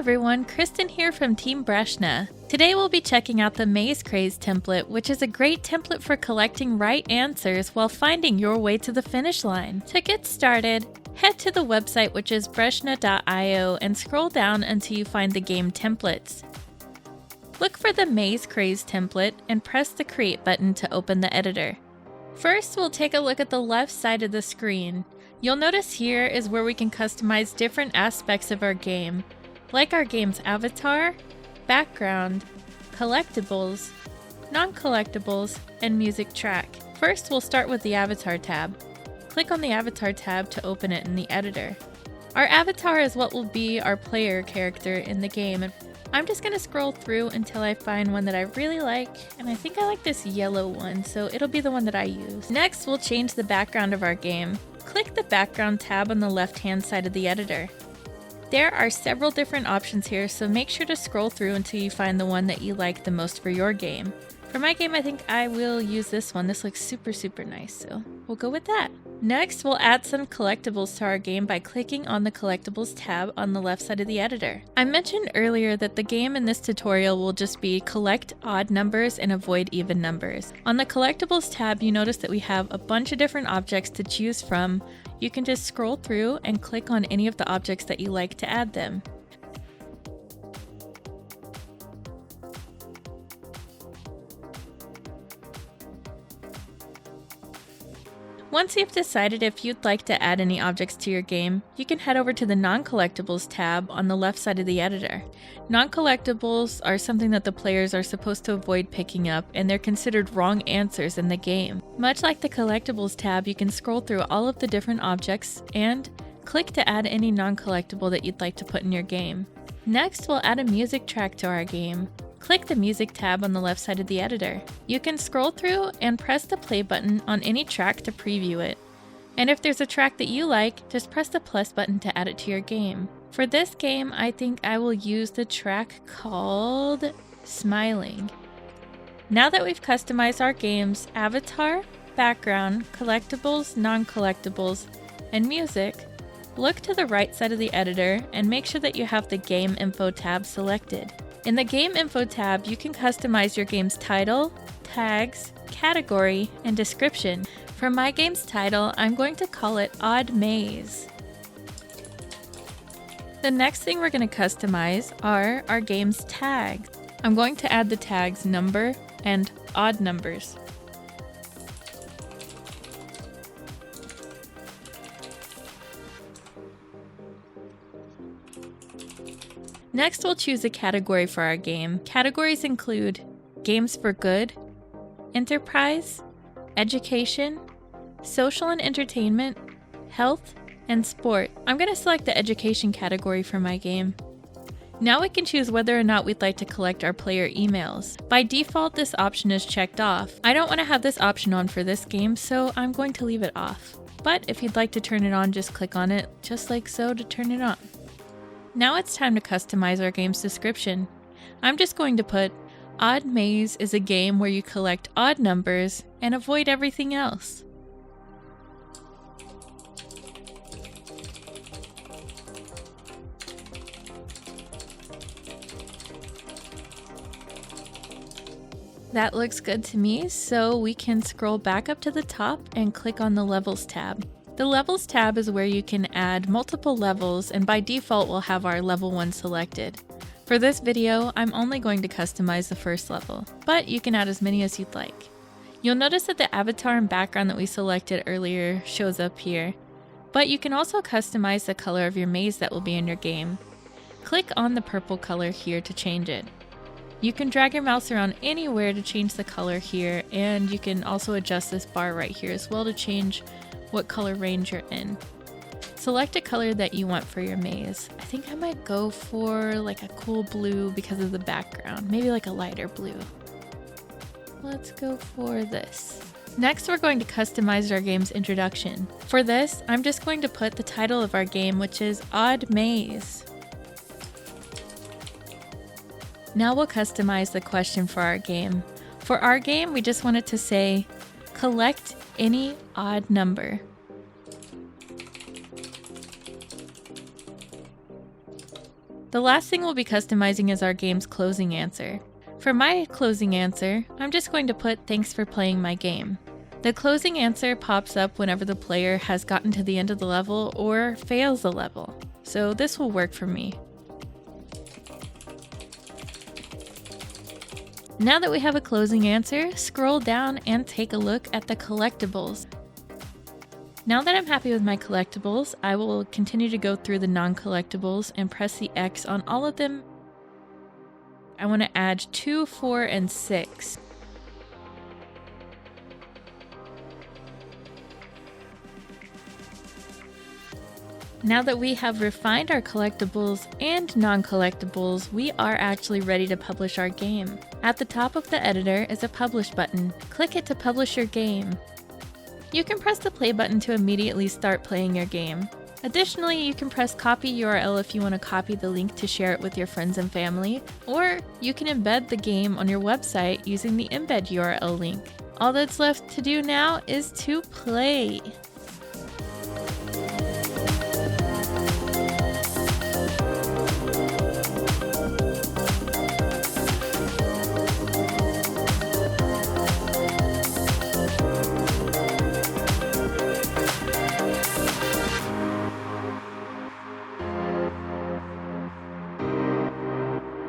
everyone, Kristen here from Team Breshna. Today we'll be checking out the Maze Craze template, which is a great template for collecting right answers while finding your way to the finish line. To get started, head to the website, which is breshna.io, and scroll down until you find the game templates. Look for the Maze Craze template and press the Create button to open the editor. First, we'll take a look at the left side of the screen. You'll notice here is where we can customize different aspects of our game, like our game's avatar, background, collectibles, non-collectibles, and music track. First, we'll start with the Avatar tab. Click on the Avatar tab to open it in the editor. Our avatar is what will be our player character in the game. I'm just going to scroll through until I find one that I really like, and I think I like this yellow one, so it'll be the one that I use. Next, we'll change the background of our game. Click the Background tab on the left-hand side of the editor. There are several different options here, so make sure to scroll through until you find the one that you like the most for your game. For my game, I think I will use this one. This looks super nice, so we'll go with that. Next, we'll add some collectibles to our game by clicking on the Collectibles tab on the left side of the editor. I mentioned earlier that the game in this tutorial will just be collect odd numbers and avoid even numbers. On the Collectibles tab, you notice that we have a bunch of different objects to choose from. You can just scroll through and click on any of the objects that you like to add them. Once you've decided if you'd like to add any objects to your game, you can head over to the Non-Collectibles tab on the left side of the editor. Non-collectibles are something that the players are supposed to avoid picking up, and they're considered wrong answers in the game. Much like the Collectibles tab, you can scroll through all of the different objects and click to add any non-collectible that you'd like to put in your game. Next, we'll add a music track to our game. Click the Music tab on the left side of the editor. You can scroll through and press the play button on any track to preview it. And if there's a track that you like, just press the plus button to add it to your game. For this game, I think I will use the track called Smiling. Now that we've customized our game's avatar, background, collectibles, non-collectibles, and music, look to the right side of the editor and make sure that you have the Game Info tab selected. In the Game Info tab, you can customize your game's title, tags, category, and description. For my game's title, I'm going to call it Odd Maze. The next thing we're going to customize are our game's tags. I'm going to add the tags number and odd numbers. Next, we'll choose a category for our game. Categories include Games for Good, Enterprise, Education, Social and Entertainment, Health, and Sport. I'm going to select the Education category for my game. Now we can choose whether or not we'd like to collect our player emails. By default, this option is checked off. I don't want to have this option on for this game, so I'm going to leave it off. But if you'd like to turn it on, just click on it, just like so, to turn it on. Now it's time to customize our game's description. I'm just going to put, Odd Maze is a game where you collect odd numbers and avoid everything else. That looks good to me, so we can scroll back up to the top and click on the Levels tab. The Levels tab is where you can add multiple levels, and by default we'll have our level 1 selected. For this video, I'm only going to customize the first level, but you can add as many as you'd like. You'll notice that the avatar and background that we selected earlier shows up here, but you can also customize the color of your maze that will be in your game. Click on the purple color here to change it. You can drag your mouse around anywhere to change the color here, and you can also adjust this bar right here as well to change what color range you're in. Select a color that you want for your maze. I think I might go for like a cool blue because of the background, maybe like a lighter blue. Let's go for this. Next, we're going to customize our game's introduction. For this, I'm just going to put the title of our game, which is Odd Maze. Now we'll customize the question for our game. For our game, we just want it to say, collect any odd number. The last thing we'll be customizing is our game's closing answer. For my closing answer, I'm just going to put "Thanks for playing my game." The closing answer pops up whenever the player has gotten to the end of the level or fails the level, so this will work for me. Now that we have a closing answer, scroll down and take a look at the collectibles. Now that I'm happy with my collectibles, I will continue to go through the non-collectibles and press the X on all of them. I want to add 2, 4, and 6. Now that we have refined our collectibles and non-collectibles, we are actually ready to publish our game. At the top of the editor is a Publish button. Click it to publish your game. You can press the play button to immediately start playing your game. Additionally, you can press Copy URL if you want to copy the link to share it with your friends and family, or you can embed the game on your website using the Embed URL link. All that's left to do now is to play.